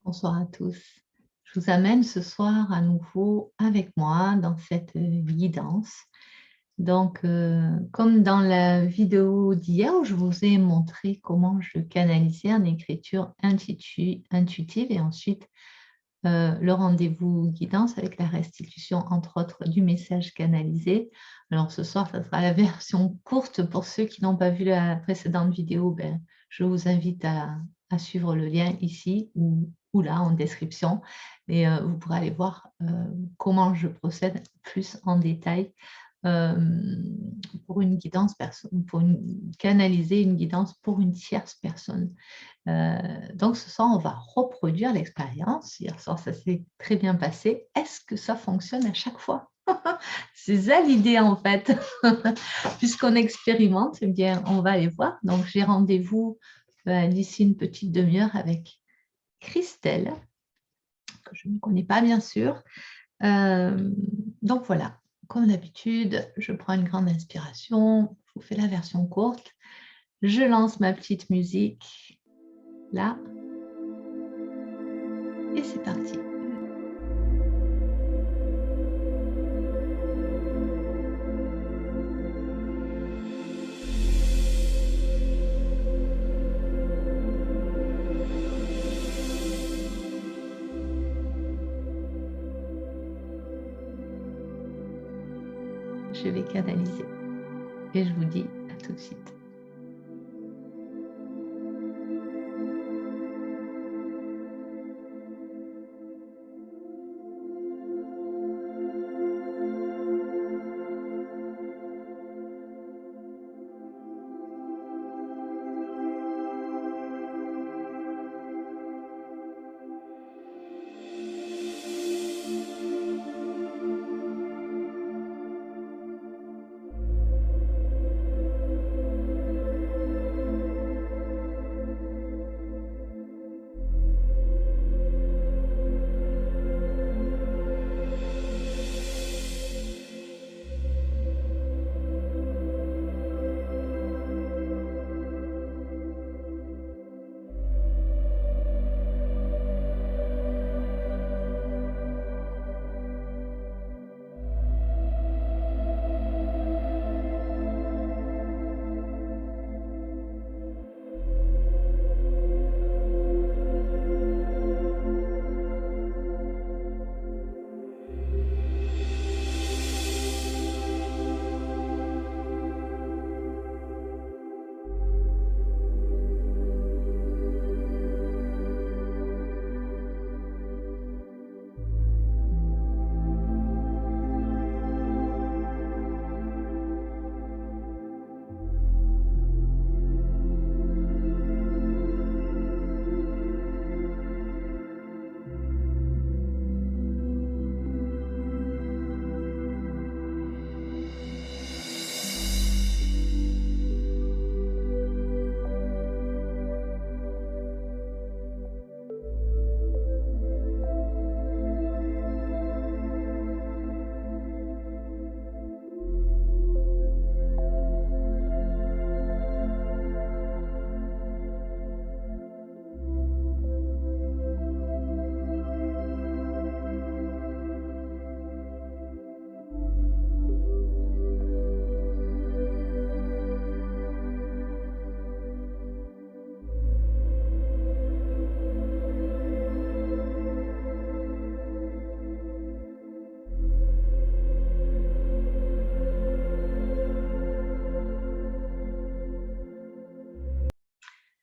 Bonsoir à tous. Je vous amène ce soir à nouveau avec moi dans cette guidance. Donc, comme dans la vidéo d'hier où je vous ai montré comment je canalisais en écriture intuitive et ensuite le rendez-vous guidance avec la restitution, entre autres, du message canalisé. Alors, ce soir, ça sera la version courte. Pour ceux qui n'ont pas vu la précédente vidéo, je vous invite à suivre le lien ici ou là en description. Et vous pourrez aller voir comment je procède plus en détail pour une guidance, canaliser une guidance pour une tierce personne. Donc ce soir, on va reproduire l'expérience. Hier soir, ça s'est très bien passé. Est-ce que ça fonctionne à chaque fois? C'est ça l'idée en fait. Puisqu'on expérimente, eh bien, on va aller voir. Donc j'ai rendez-vous d'ici une petite demi-heure avec Christelle, que je ne connais pas bien sûr. Donc voilà, comme d'habitude, je prends une grande inspiration. Je vous fais la version courte. Je lance ma petite musique là. Et c'est parti. Je vais canaliser. Et je vous dis à tout de suite.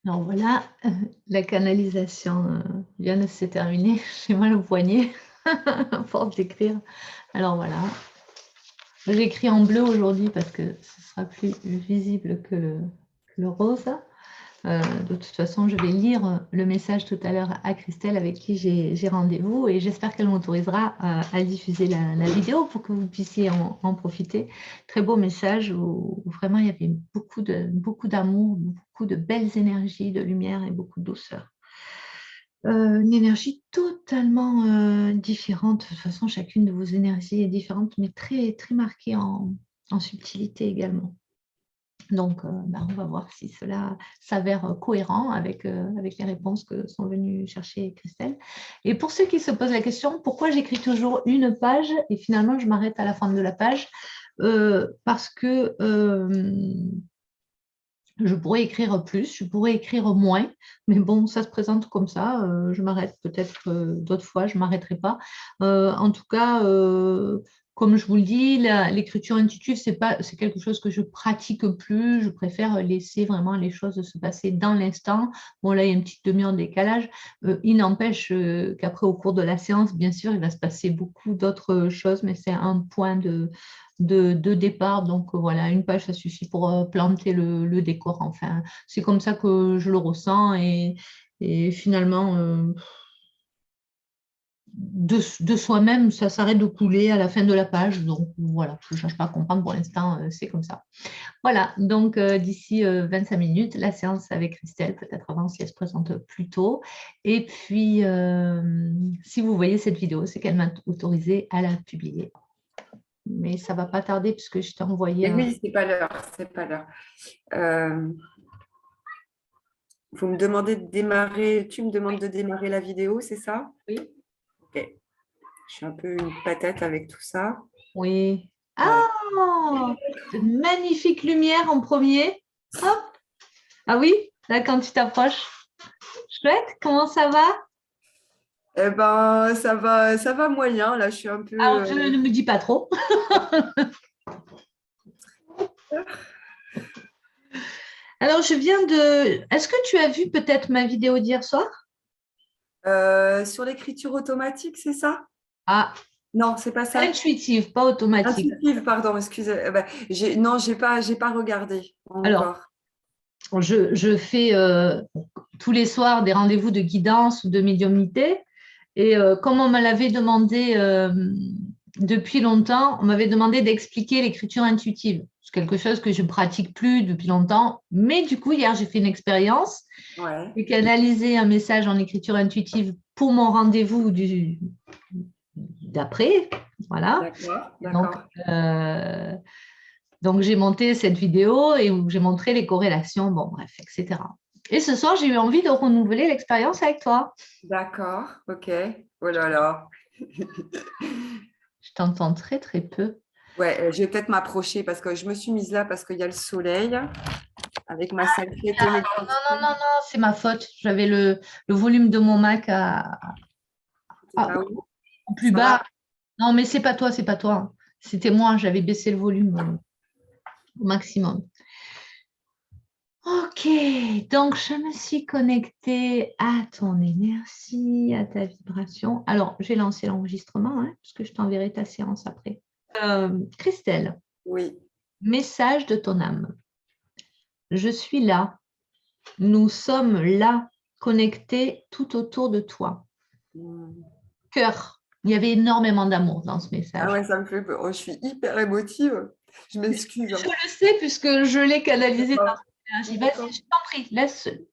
Alors voilà, la canalisation vient de se terminer. J'ai mal au poignet à force d'écrire. Alors voilà, j'écris en bleu aujourd'hui parce que ce sera plus visible que le rose. De toute façon, je vais lire le message tout à l'heure à Christelle avec qui j'ai rendez-vous et j'espère qu'elle m'autorisera à diffuser la vidéo pour que vous puissiez en profiter. Très beau message où vraiment il y avait beaucoup d'amour, beaucoup de belles énergies, de lumière et beaucoup de douceur. Une énergie totalement différente. De toute façon, chacune de vos énergies est différente, mais très, très marquée en subtilité également. Donc, on va voir si cela s'avère cohérent avec, avec les réponses que sont venues chercher Christelle. Et pour ceux qui se posent la question, pourquoi j'écris toujours une page et finalement je m'arrête à la fin de la page, parce que je pourrais écrire plus, je pourrais écrire moins, mais bon, ça se présente comme ça. Je m'arrête peut-être d'autres fois, je ne m'arrêterai pas. En tout cas, comme je vous le dis, l'écriture intuitive, c'est quelque chose que je pratique plus. Je préfère laisser vraiment les choses se passer dans l'instant. Bon, là, il y a une petite demi-heure de décalage. Il n'empêche qu'après, au cours de la séance, bien sûr, il va se passer beaucoup d'autres choses, mais c'est un point de départ. Donc voilà, une page, ça suffit pour planter le décor. Enfin, c'est comme ça que je le ressens et finalement, de soi-même, ça s'arrête de couler à la fin de la page. Donc voilà, je ne cherche pas à comprendre pour l'instant, c'est comme ça. Voilà, donc d'ici 25 minutes, la séance avec Christelle, peut-être avant si elle se présente plus tôt. Et puis, si vous voyez cette vidéo, c'est qu'elle m'a autorisé à la publier. Mais ça ne va pas tarder puisque je t'ai envoyé un... Oui, c'est pas l'heure, c'est pas l'heure. Vous me demandez de démarrer, tu me demandes de démarrer la vidéo, c'est ça? Oui. Ok. Je suis un peu une patate avec tout ça. Oui. Voilà. Ah, de magnifique lumière en premier. Hop. Ah oui, là quand tu t'approches. Chouette, comment ça va? Eh ben, ça va moyen. Là, je suis un peu. Alors, ne me dis pas trop. Alors, je viens de... Est-ce que tu as vu peut-être ma vidéo d'hier soir? Sur l'écriture automatique, c'est ça? Ah, Non, c'est pas ça. intuitive, pas automatique. Intuitive, pardon, excusez. Non, j'ai pas regardé Alors, encore. je fais tous les soirs des rendez-vous de guidance ou de médiumnité. Et comme on me l'avait demandé depuis longtemps, on m'avait demandé d'expliquer l'écriture intuitive. C'est quelque chose que je ne pratique plus depuis longtemps. Mais du coup, hier, j'ai fait une expérience. Ouais. J'ai canalisé un message en écriture intuitive pour mon rendez-vous d'après. Voilà. D'accord, Donc, d'accord. donc, j'ai monté cette vidéo et où j'ai montré les corrélations, bon, bref, etc. Et ce soir, j'ai eu envie de renouveler l'expérience avec toi. D'accord, ok. Oh là là. Je t'entends très, très peu. Ouais, je vais peut-être m'approcher parce que je me suis mise là parce qu'il y a le soleil avec ma sacrée Non, tenue de non, non, costume. non, c'est ma faute. J'avais le volume de mon Mac Ah oui, en plus ça bas. va? Non, mais c'est pas toi, c'est pas toi. C'était moi, j'avais baissé le volume au maximum. Ok, donc je me suis connectée à ton énergie, à ta vibration. Alors, j'ai lancé l'enregistrement, hein, puisque je t'enverrai ta séance après. Christelle, Oui. message de ton âme. Je suis là. Nous sommes là, connectés tout autour de toi. Hmm. Cœur. Il y avait énormément d'amour dans ce Ah message. ouais, ça me fait peur. Oh, je suis hyper émotive. Je m'excuse, Je hein. le sais puisque je l'ai canalisé dans D'accord. ton énergie. D'accord. Vas-y, je t'en prie,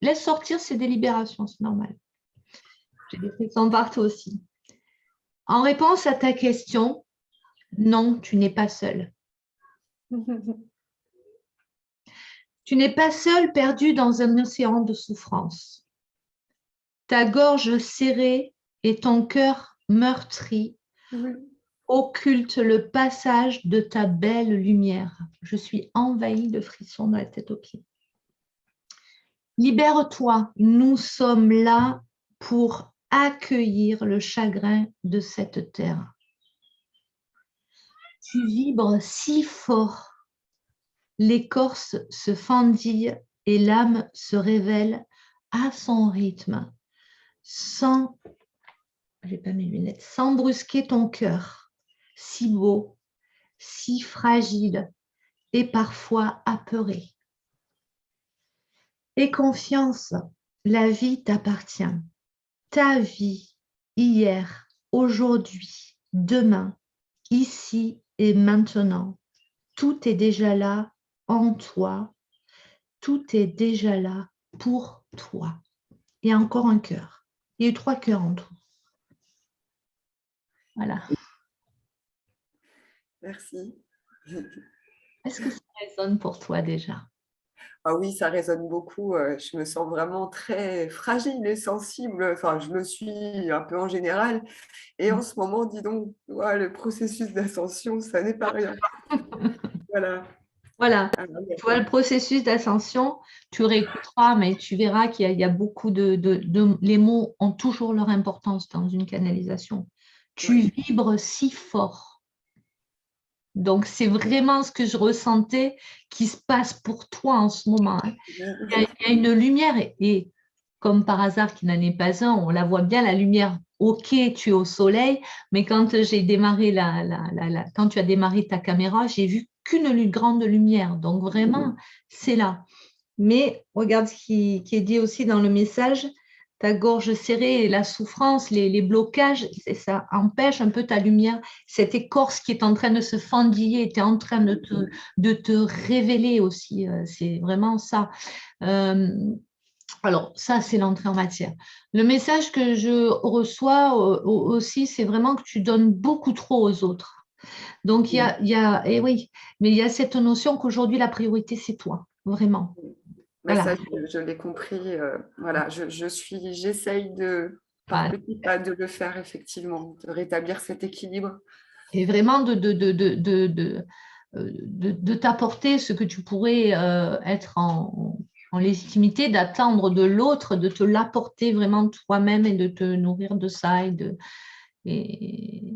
laisse sortir ces délibérations, c'est normal. J'ai des frissons partout aussi. En réponse à ta question, non, tu n'es pas seul. Tu n'es pas seul perdu dans un océan de souffrance. Ta gorge serrée et ton cœur meurtri Oui. occultent le passage de ta belle lumière. Je suis envahie de frissons de la tête aux pieds. Libère-toi, nous sommes là pour accueillir le chagrin de cette terre. Tu vibres si fort, l'écorce se fendille et l'âme se révèle à son rythme, sans, j'ai pas mes lunettes, sans brusquer ton cœur, si beau, si fragile et parfois apeuré. Aie confiance, la vie t'appartient. Ta vie, hier, aujourd'hui, demain, ici et maintenant, tout est déjà là en toi, tout est déjà là pour toi. Il y a encore un cœur. Il y a eu 3 cœurs en tout. Voilà. Merci. Est-ce que ça résonne pour toi déjà? Ah oui, ça résonne beaucoup. Je me sens vraiment très fragile et sensible. Enfin, je le suis un peu en général. Et en ce moment, dis donc, ouais, le processus d'ascension, ça n'est pas rien. Voilà. Voilà. Ah, Tu vois, le processus d'ascension, tu réécouteras, mais tu verras qu'il y a beaucoup les mots ont toujours leur importance dans une canalisation. Tu ouais. vibres si fort. Donc, c'est vraiment ce que je ressentais qui se passe pour toi en ce moment, hein. Il y a une lumière et comme par hasard qui n'en est pas un, on la voit bien, la lumière. Ok, tu es au soleil, mais quand j'ai démarré quand tu as démarré ta caméra, j'ai vu qu'une grande lumière. Donc vraiment, c'est là. Mais regarde ce qui est dit aussi dans le message, ta gorge serrée et la souffrance, les blocages, ça empêche un peu ta lumière. Cette écorce qui est en train de se fendiller, tu es en train de te révéler aussi. C'est vraiment ça. Euh, alors, ça, c'est l'entrée en matière. Le message que je reçois aussi, c'est vraiment que tu donnes beaucoup trop aux autres. Donc, et oui, mais il y a cette notion qu'aujourd'hui, la priorité, c'est toi, vraiment. Mais Voilà. ça, je l'ai compris. Voilà, j'essaye par Voilà. petits pas de le faire effectivement, de rétablir cet équilibre. Et vraiment de t'apporter ce que tu pourrais être en légitimité, d'attendre de l'autre, de te l'apporter vraiment toi-même et de te nourrir de ça et,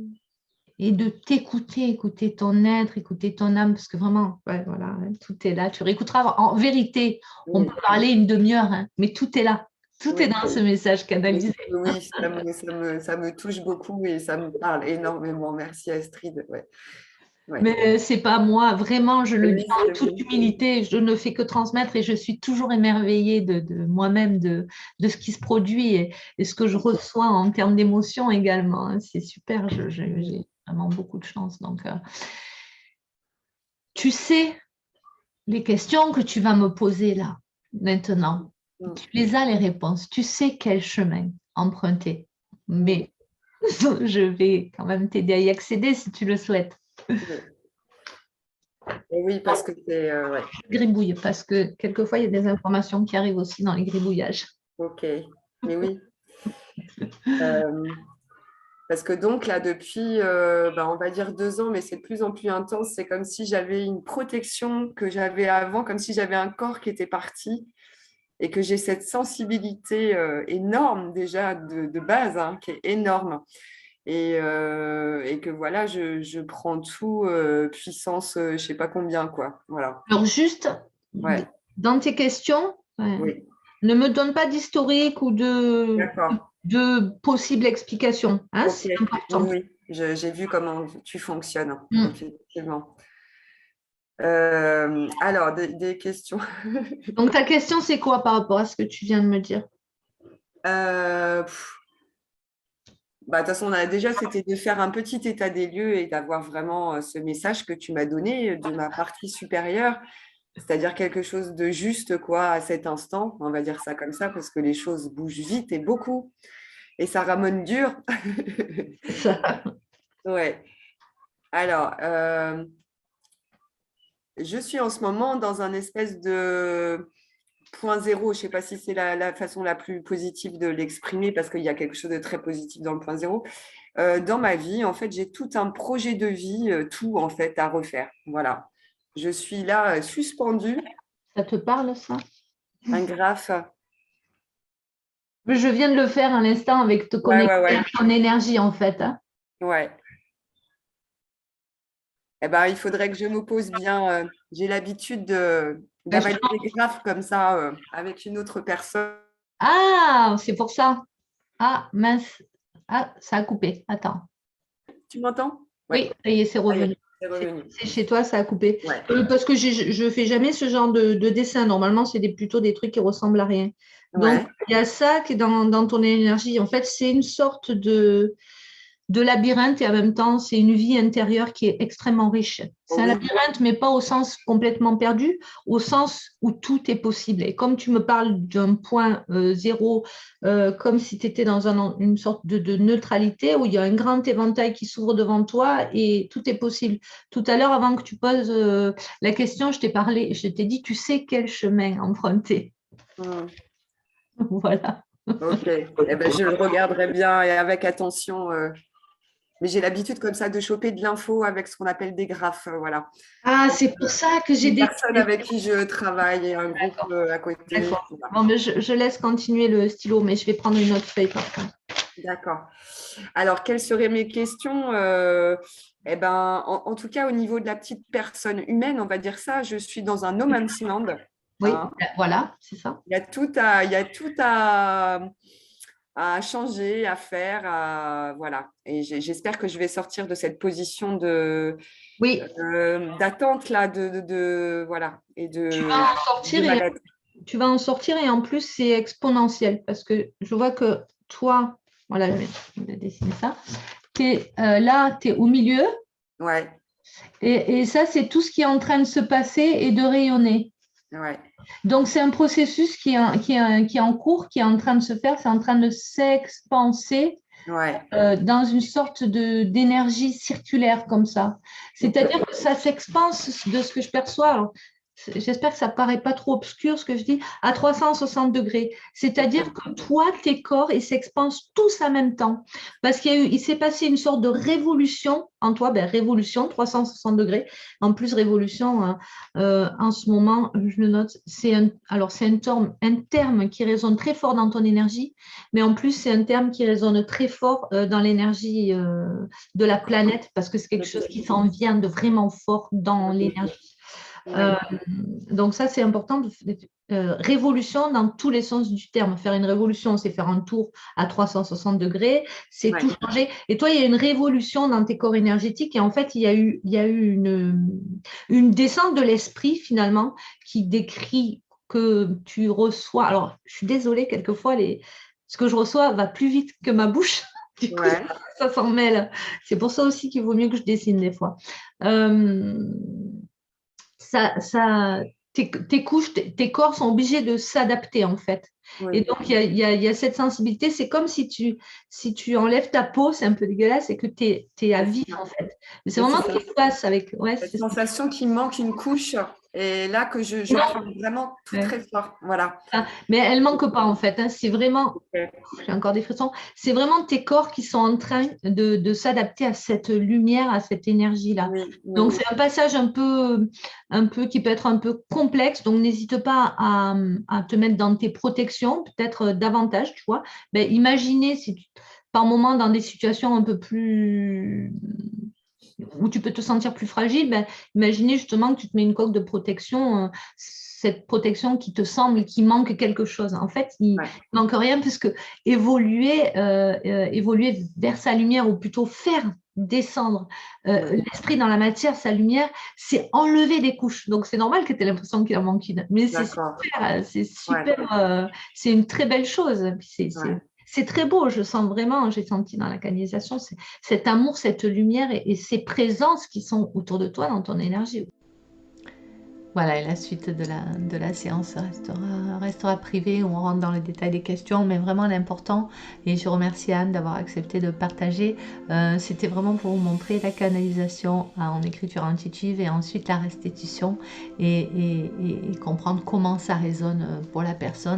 et de t'écouter, écouter ton être, écouter ton âme, parce que vraiment, ouais, voilà, hein, tout est là. Tu réécouteras en vérité, on Oui, peut parler une demi-heure, hein, mais tout est là. Tout est oui, dans ce message oui, canalisé. oui, ça me touche beaucoup et ça me parle énormément. Merci Astrid. Ouais, ouais. Mais c'est pas moi, vraiment, je le dis Oui, en c'est toute oui. humilité, je ne fais que transmettre et je suis toujours émerveillée de moi-même, de ce qui se produit et ce que je reçois en termes d'émotions également, hein. C'est super, j'ai vraiment beaucoup de chance. Donc, tu sais les questions que tu vas me poser là, maintenant, Mm, tu les as les réponses, tu sais quel chemin emprunter, mm, mais je vais quand même t'aider à y accéder si tu le souhaites. oui. Et oui, parce que c'est ouais, Gribouille, parce que quelquefois, il y a des informations qui arrivent aussi dans les gribouillages. ok. Mais oui. Euh, Parce que donc là, depuis, on va dire 2 ans, mais c'est de plus en plus intense, c'est comme si j'avais une protection que j'avais avant, comme si j'avais un corps qui était parti et que j'ai cette sensibilité énorme déjà de base, hein, qui est énorme. Et que voilà, je prends tout puissance, je ne sais pas combien, quoi. Voilà. Alors, juste Ouais, dans tes questions, ouais, oui, ne me donne pas d'historique ou d'accord. de possibles explications, hein, Ok, c'est oui, important. oui. J'ai vu comment tu fonctionnes, Mm. effectivement. Alors, des questions. Donc, ta question, c'est quoi par rapport à ce que tu viens de me dire? Euh, pff, de toute façon, déjà, c'était de faire un petit état des lieux et d'avoir vraiment ce message que tu m'as donné de ma partie supérieure, c'est-à-dire quelque chose de juste, quoi, à cet instant. On va dire ça comme ça, parce que les choses bougent vite et beaucoup, et ça ramène dur. Ça. Ouais. Alors, je suis en ce moment dans un espèce de point zéro. Je ne sais pas si c'est la façon la plus positive de l'exprimer, parce qu'il y a quelque chose de très positif dans le point zéro. Dans ma vie, en fait, j'ai tout un projet de vie, tout en fait à refaire. Voilà. Je suis là, suspendue, Ça te parle, ça? un graphe. Je viens de le faire à l'instant avec te Ouais, connecter ouais, à ouais. ton énergie, en fait, hein. Ouais. Eh ben, il faudrait que je me pose bien. J'ai l'habitude Ben, d'avaler des graphes comme ça avec une autre personne. Ah, c'est pour ça. Ah, mince. Ah, ça a coupé. Attends. Tu m'entends? Ouais. Oui, ça y est, c'est Ah, revenu. c'est revenu. C'est chez toi, ça a coupé. Ouais. Parce que je fais jamais ce genre de dessin. Normalement, c'est plutôt des trucs qui ressemblent à rien. Donc, Ouais. il y a ça qui est dans ton énergie. En fait, c'est une sorte de… de labyrinthe et en même temps, c'est une vie intérieure qui est extrêmement riche. C'est un Oui, labyrinthe, mais pas au sens complètement perdu, au sens où tout est possible. Et comme tu me parles d'un point zéro, comme si tu étais dans une sorte de neutralité où il y a un grand éventail qui s'ouvre devant toi et tout est possible. Tout à l'heure, avant que tu poses la question, je t'ai dit, tu sais quel chemin emprunter. mm, Voilà. ok. Eh ben, je le regarderai bien et avec attention. Mais j'ai l'habitude comme ça de choper de l'info avec ce qu'on appelle des graphes. Voilà. Ah, c'est pour ça que j'ai Une des... personne avec qui je travaille et un groupe à côté. D'accord. Voilà. Bon, mais je laisse continuer le stylo, mais je vais prendre une autre feuille par contre. D'accord. Alors, quelles seraient mes questions? Eh ben, en tout cas, au niveau de la petite personne humaine, on va dire ça, je suis dans un no man's land. Oui, Hein. voilà, c'est ça. Il y a tout à changer, à faire. Voilà. Et j'espère que je vais sortir de cette position Oui, d'attente là, voilà, et tu vas en de sortir et mal-être. en plus c'est exponentiel parce que je vois que toi, voilà, je vais dessiner ça. Là, tu es au milieu Ouais, et ça, c'est tout ce qui est en train de se passer et de rayonner. ouais, Donc, c'est un processus qui est en cours, qui est en train de se faire, c'est en train de s'expanser ouais. dans une sorte d'énergie circulaire comme ça. C'est-à-dire que ça s'expanse de ce que je perçois. Alors, j'espère que ça ne paraît pas trop obscur ce que je dis, à 360 degrés. C'est-à-dire que toi, tes corps, ils s'expansent tous en même temps. Parce il s'est passé une sorte de révolution en toi, révolution, 360 degrés. En plus, révolution, hein, en ce moment, je le note, c'est un terme qui résonne très fort dans ton énergie, mais en plus, c'est un terme qui résonne très fort dans l'énergie de la planète, parce que c'est quelque chose qui s'en vient de vraiment fort dans l'énergie. Ouais, Euh, donc ça, c'est important. Révolution dans tous les sens du terme. Faire une révolution, c'est faire un tour à 360 degrés, c'est ouais. tout changer. Et toi, il y a une révolution dans tes corps énergétiques et en fait, il y a eu une descente de l'esprit finalement qui décrit que tu reçois. Alors, je suis désolée, quelquefois, ce que je reçois va plus vite que ma bouche. Du coup, Ouais. ça s'en mêle. C'est pour ça aussi qu'il vaut mieux que je dessine des fois. Euh, tes couches, tes corps sont obligés de s'adapter en fait. Et Oui, donc, il y a cette sensibilité. C'est comme si tu enlèves ta peau, c'est un peu dégueulasse, et que tu es à c'est vif ça. en fait. Mais c'est Et vraiment c'est ce qui se passe avec. Ouais, cette c'est ça. sensation qu'il manque une couche. Et là que je Non, ressens vraiment tout ouais. très fort. Voilà. Ah, mais elle manque pas en fait, hein. C'est vraiment, Ok. j'ai encore des frissons. C'est vraiment tes corps qui sont en train de s'adapter à cette lumière, à cette énergie-là. Oui, Donc oui. c'est un passage un peu qui peut être un peu complexe. Donc n'hésite pas à te mettre dans tes protections, peut-être davantage, tu vois. Ben, imaginez si par moment dans des situations un peu plus où tu peux te sentir plus fragile, ben, imaginez justement que tu te mets une coque de protection, cette protection qui te semble qu'il manque quelque chose. En fait, il Ouais, ne manque rien puisque évoluer vers sa lumière, ou plutôt faire descendre ouais. l'esprit dans la matière, sa lumière, c'est enlever des couches. Donc c'est normal que tu aies l'impression qu'il en manque une. Mais c'est D'accord. super, c'est Ouais, super, c'est une très belle chose. ouais. C'est très beau, je sens vraiment, j'ai senti dans la canalisation, cet amour, cette lumière et ces présences qui sont autour de toi dans ton énergie. Voilà, et la suite de la séance restera privée, où on rentre dans le détail des questions, mais vraiment l'important, et je remercie Anne d'avoir accepté de partager, c'était vraiment pour vous montrer la canalisation en écriture intuitive et ensuite la restitution et comprendre comment ça résonne pour la personne.